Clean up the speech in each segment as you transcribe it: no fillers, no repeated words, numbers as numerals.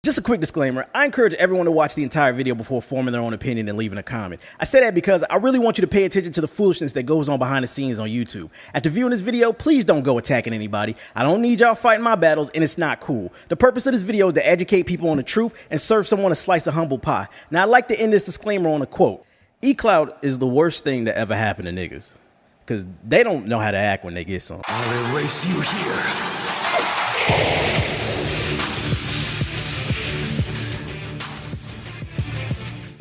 Just a quick disclaimer, I encourage everyone to watch the entire video before forming their own opinion and leaving a comment. I say that because I really want you to pay attention to the foolishness that goes on behind the scenes on YouTube. After viewing this video, please don't go attacking anybody. I don't need y'all fighting my battles, and it's not cool. The purpose of this video is to educate people on the truth and serve someone a slice of humble pie. Now, I'd like to end this disclaimer on a quote. E-Cloud is the worst thing that ever happened to niggas, because they don't know how to act when they get something. I'll erase you here.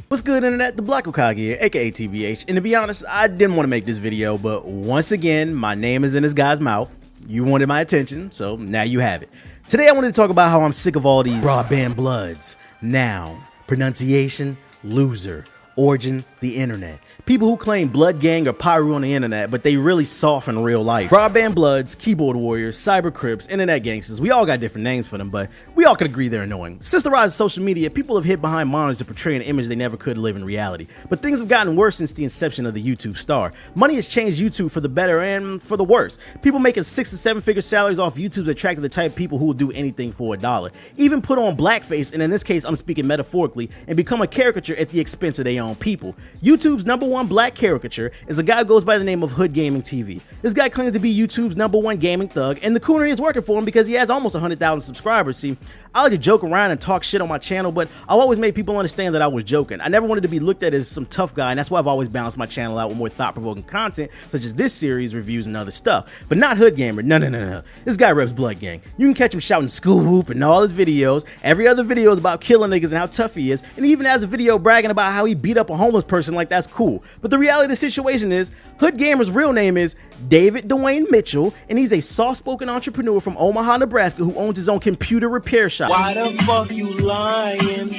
What's good, internet? The Black Hokage here, aka TBH, and to be honest, I didn't want to make this video, but once again, my name is in this guy's mouth. You wanted my attention, so now you have it. Today I wanted to talk about how I'm sick of all these broadband bloods. Noun, pronunciation, loser, origin, the internet. People who claim blood gang or pyro on the internet, but they really soft in real life. Broadband bloods, keyboard warriors, cyber crips, internet gangsters. We all got different names for them, but we all can agree they're annoying. Since the rise of social media, people have hid behind monitors to portray an image they never could live in reality. But things have gotten worse since the inception of the YouTube star. Money has changed YouTube for the better and for the worse. People making 6 to 7 figure salaries off YouTube attracted the type of people who will do anything for $1. Even put on blackface, and in this case I'm speaking metaphorically, and become a caricature at the expense of their own people. YouTube's #1 black caricature is a guy who goes by the name of Hood Gaming TV. This guy claims to be YouTube's #1 gaming thug, and the coonery is working for him because he has almost 100,000 subscribers. See, I like to joke around and talk shit on my channel, but I've always made people understand that I was joking. I never wanted to be looked at as some tough guy, and that's why I've always balanced my channel out with more thought-provoking content, such as this series, reviews, and other stuff. But not Hood Gamer, no. This guy reps Blood Gang. You can catch him shouting school whoop in all his videos. Every other video is about killing niggas and how tough he is, and he even has a video bragging about how he beat up a homeless person like that's cool. But the reality of the situation is, Hood Gamer's real name is David Dwayne Mitchell, and he's a soft-spoken entrepreneur from Omaha, Nebraska, who owns his own computer repair shop. Why the fuck you lying?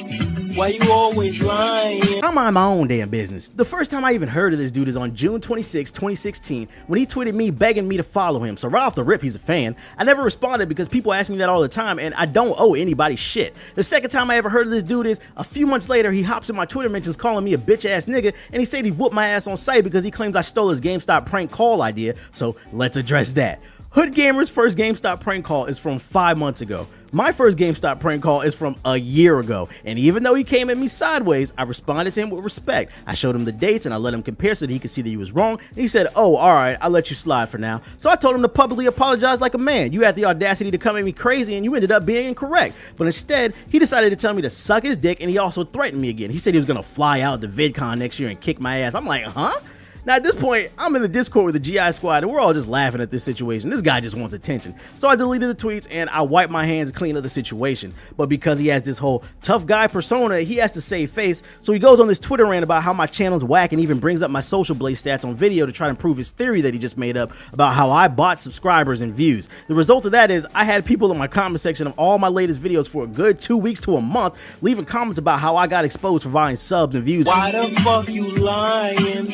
Why you always lying? I mind my own damn business. The first time I even heard of this dude is on June 26, 2016, when he tweeted me begging me to follow him. So right off the rip, he's a fan. I never responded because people ask me that all the time, and I don't owe anybody shit. The second time I ever heard of this dude is a few months later. He hops in my Twitter mentions calling me a bitch-ass nigga, and he said he whooped my ass on site because he claims I stole his GameStop prank call idea. So let's address that. Hood Gamer's first GameStop prank call is from 5 months ago. My first GameStop prank call is from a year ago, and even though he came at me sideways, I responded to him with respect. I showed him the dates and I let him compare so that he could see that he was wrong, and he said, "Oh, alright, I'll let you slide for now." So I told him to publicly apologize like a man. You had the audacity to come at me crazy and you ended up being incorrect. But instead, he decided to tell me to suck his dick, and he also threatened me again. He said he was gonna fly out to VidCon next year and kick my ass. I'm like, huh? Now at this point, I'm in the Discord with the GI squad and we're all just laughing at this situation. This guy just wants attention. So I deleted the tweets and I wiped my hands clean of the situation. But because he has this whole tough guy persona, he has to save face. So he goes on this Twitter rant about how my channel's whack and even brings up my social blaze stats on video to try to prove his theory that he just made up about how I bought subscribers and views. The result of that is I had people in my comment section of all my latest videos for a good 2 weeks to a month leaving comments about how I got exposed for buying subs and views. Why the fuck you lying?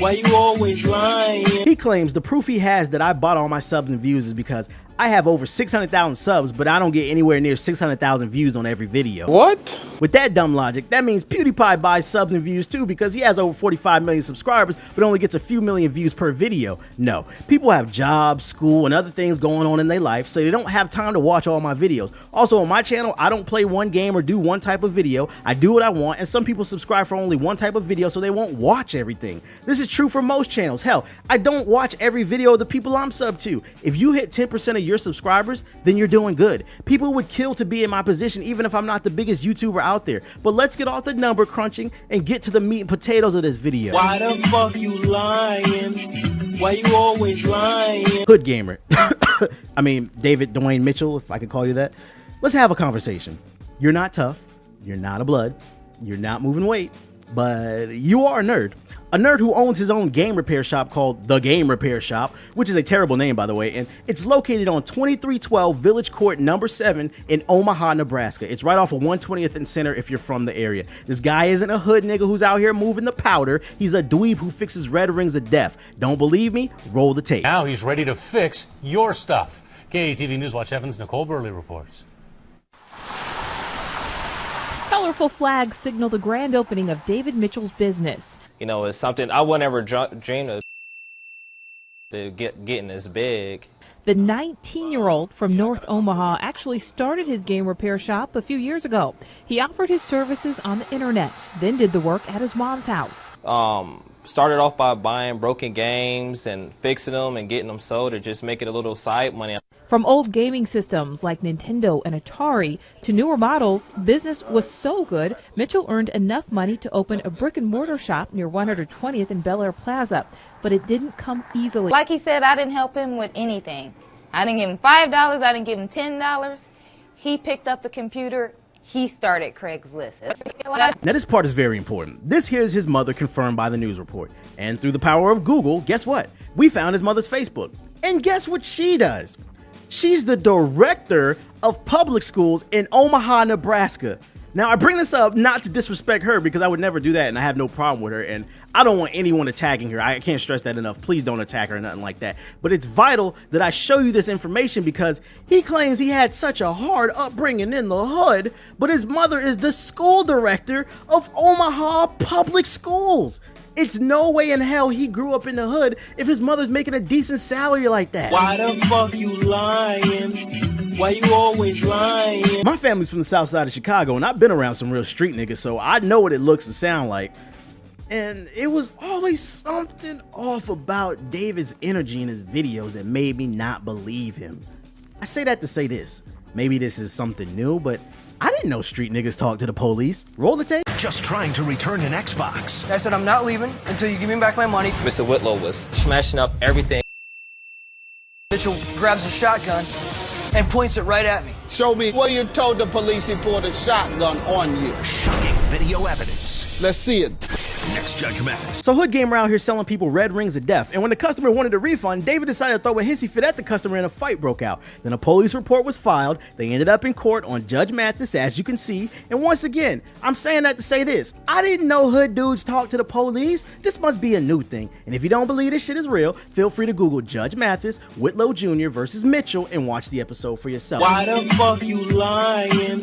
Why you always lying? He claims the proof he has that I bought all my subs and views is because I have over 600,000 subs, but I don't get anywhere near 600,000 views on every video. What? With that dumb logic, that means PewDiePie buys subs and views too because he has over 45 million subscribers, but only gets a few million views per video. No, people have jobs, school, and other things going on in their life, so they don't have time to watch all my videos. Also, on my channel, I don't play one game or do one type of video. I do what I want, and some people subscribe for only one type of video, so they won't watch everything. This is true for most channels. Hell, I don't watch every video of the people I'm subbed to. If you hit 10% of your subscribers, then you're doing good. People would kill to be in my position even if I'm not the biggest YouTuber out there. But let's get off the number crunching and get to the meat and potatoes of this video. Why the fuck you lying? Why you always lying? Hood Gamer. I mean, David Dwayne Mitchell, if I could call you that. Let's have a conversation. You're not tough. You're not a blood. You're not moving weight. But you are a nerd. A nerd who owns his own game repair shop called The Game Repair Shop, which is a terrible name, by the way, and it's located on 2312 Village Court number 7 in Omaha, Nebraska. It's right off of 120th and Center if you're from the area. This guy isn't a hood nigga who's out here moving the powder. He's a dweeb who fixes red rings of death. Don't believe me? Roll the tape. Now he's ready to fix your stuff. KATV News Watch 7's Nicole Burley reports. Colorful flags signal the grand opening of David Mitchell's business. You know, it's something I would never dream of to getting this big. The 19-year-old from North Omaha actually started his game repair shop a few years ago. He offered his services on the internet, then did the work at his mom's house. Started off by buying broken games and fixing them and getting them sold or just making a little side money. From old gaming systems like Nintendo and Atari to newer models, business was so good, Mitchell earned enough money to open a brick-and-mortar shop near 120th and Bel Air Plaza. But it didn't come easily. Like he said, I didn't help him with anything. I didn't give him $5, I didn't give him $10. He picked up the computer, he started Craigslist. Now this part is very important. This here is his mother confirmed by the news report. And through the power of Google, guess what? We found his mother's Facebook. And guess what she does? She's the director of public schools in Omaha, Nebraska. Now, I bring this up not to disrespect her because I would never do that and I have no problem with her and I don't want anyone attacking her. I can't stress that enough. Please don't attack her or nothing like that. But it's vital that I show you this information because he claims he had such a hard upbringing in the hood, but his mother is the school director of Omaha Public Schools. It's no way in hell he grew up in the hood if his mother's making a decent salary like that. Why the fuck you lying? Why you always lying? My family's from the south side of Chicago and I've been around some real street niggas, so I know what it looks and sound like. And it was always something off about David's energy in his videos that made me not believe him. I say that to say this. Maybe this is something new, but I didn't know street niggas talk to the police. Roll the tape. Just trying to return an Xbox. I said I'm not leaving until you give me back my money. Mr. Whitlow was smashing up everything. Mitchell grabs a shotgun and points it right at me. Show me where you told the police he pulled a shotgun on you. Shocking video evidence. Let's see it. Next Judge Mathis. So Hood Gamer out here selling people red rings of death, and when the customer wanted a refund, David decided to throw a hissy fit at the customer and a fight broke out. Then a police report was filed. They ended up in court on Judge Mathis, as you can see. And once again, I'm saying that to say this. I didn't know hood dudes talk to the police. This must be a new thing. And if you don't believe this shit is real, feel free to Google Judge Mathis, Whitlow Jr. versus Mitchell and watch the episode for yourself. Why the fuck you lying?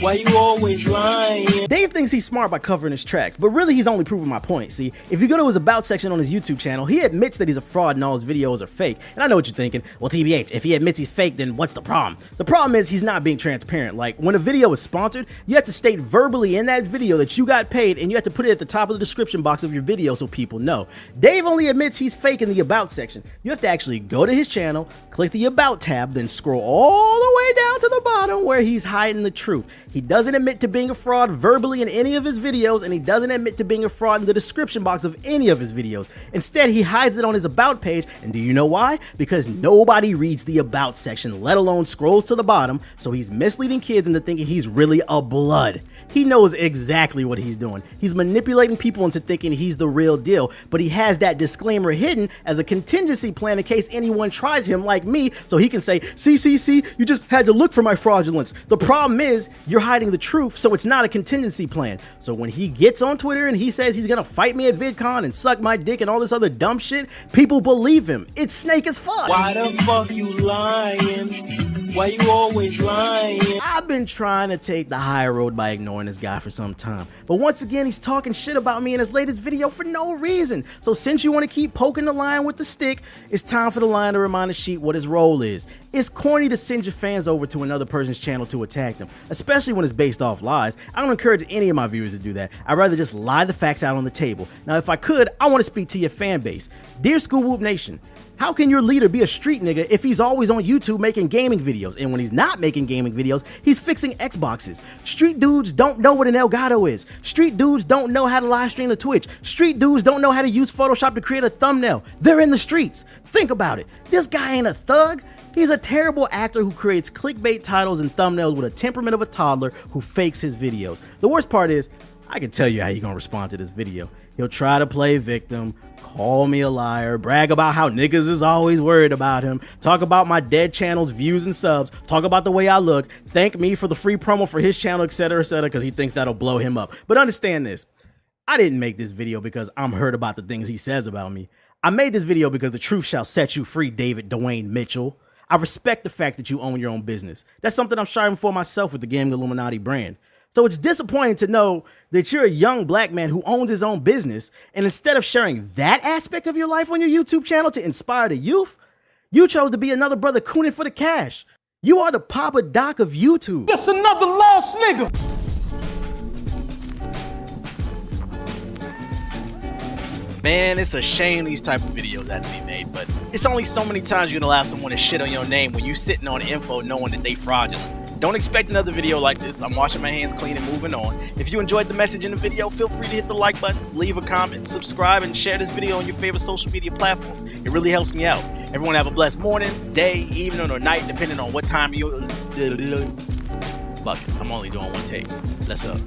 Why you always lying? Dave thinks he's smart by covering his tracks, but really he's only proving my point. See, if you go to his about section on his YouTube channel, he admits that he's a fraud and all his videos are fake. And I know what you're thinking. Well, TBH, if he admits he's fake, then what's the problem? The problem is he's not being transparent. Like, when a video is sponsored, you have to state verbally in that video that you got paid, and you have to put it at the top of the description box of your video so people know. Dave only admits he's fake in the about section. You have to actually go to his channel, click the about tab, then scroll all the way down to the bottom where he's hiding the truth. He doesn't admit to being a fraud verbally in any of his videos, and he doesn't admit to being a fraud in the description box of any of his videos. Instead, he hides it on his about page, and do you know why? Because nobody reads the about section, let alone scrolls to the bottom, so he's misleading kids into thinking he's really a blood. He knows exactly what he's doing. He's manipulating people into thinking he's the real deal, but he has that disclaimer hidden as a contingency plan in case anyone tries him like me, so he can say, see, you just had to look for my fraudulence. The problem is, you're hiding the truth, so it's not a contingency plan. So when he gets on Twitter and he says he's gonna fight me at VidCon and suck my dick and all this other dumb shit, people believe him. It's snake as fuck. Why the fuck you lying? Why you always lying? I've been trying to take the high road by ignoring this guy for some time, but once again he's talking shit about me in his latest video for no reason. So since you want to keep poking the lion with the stick, it's time for the lion to remind the sheep what his role is. It's corny to send your fans over to another person's channel to attack them, especially when it's based off lies. I don't encourage any of my viewers to do that. I'd rather just lie the facts out on the table. Now if I could, I want to speak to your fan base. Dear School Whoop Nation, how can your leader be a street nigga if he's always on YouTube making gaming videos, and when he's not making gaming videos, he's fixing Xboxes? Street dudes don't know what an Elgato is. Street dudes don't know how to live stream to Twitch. Street dudes don't know how to use Photoshop to create a thumbnail. They're in the streets. Think about it. This guy ain't a thug. He's a terrible actor who creates clickbait titles and thumbnails with a temperament of a toddler who fakes his videos. The worst part is, I can tell you how you're gonna respond to this video. He'll try to play victim, call me a liar, brag about how niggas is always worried about him, talk about my dead channel's views and subs, talk about the way I look, thank me for the free promo for his channel, etc, because he thinks that'll blow him up. But understand this, I didn't make this video because I'm hurt about the things he says about me. I made this video because the truth shall set you free, David Dwayne Mitchell. I respect the fact that you own your own business. That's something I'm striving for myself with the Gaming Illuminati brand. So it's disappointing to know that you're a young black man who owns his own business, and instead of sharing that aspect of your life on your YouTube channel to inspire the youth, you chose to be another brother cooning for the cash. You are the Papa Doc of YouTube. Just another lost nigga. Man, it's a shame these type of videos have to be made, but it's only so many times you can allow someone to shit on your name when you sitting on the info knowing that they fraudulent. Don't expect another video like this. I'm washing my hands clean and moving on. If you enjoyed the message in the video, feel free to hit the like button, leave a comment, subscribe, and share this video on your favorite social media platform. It really helps me out. Everyone have a blessed morning, day, evening, or night, depending on what time you... Fuck it, I'm only doing one take. Let's up.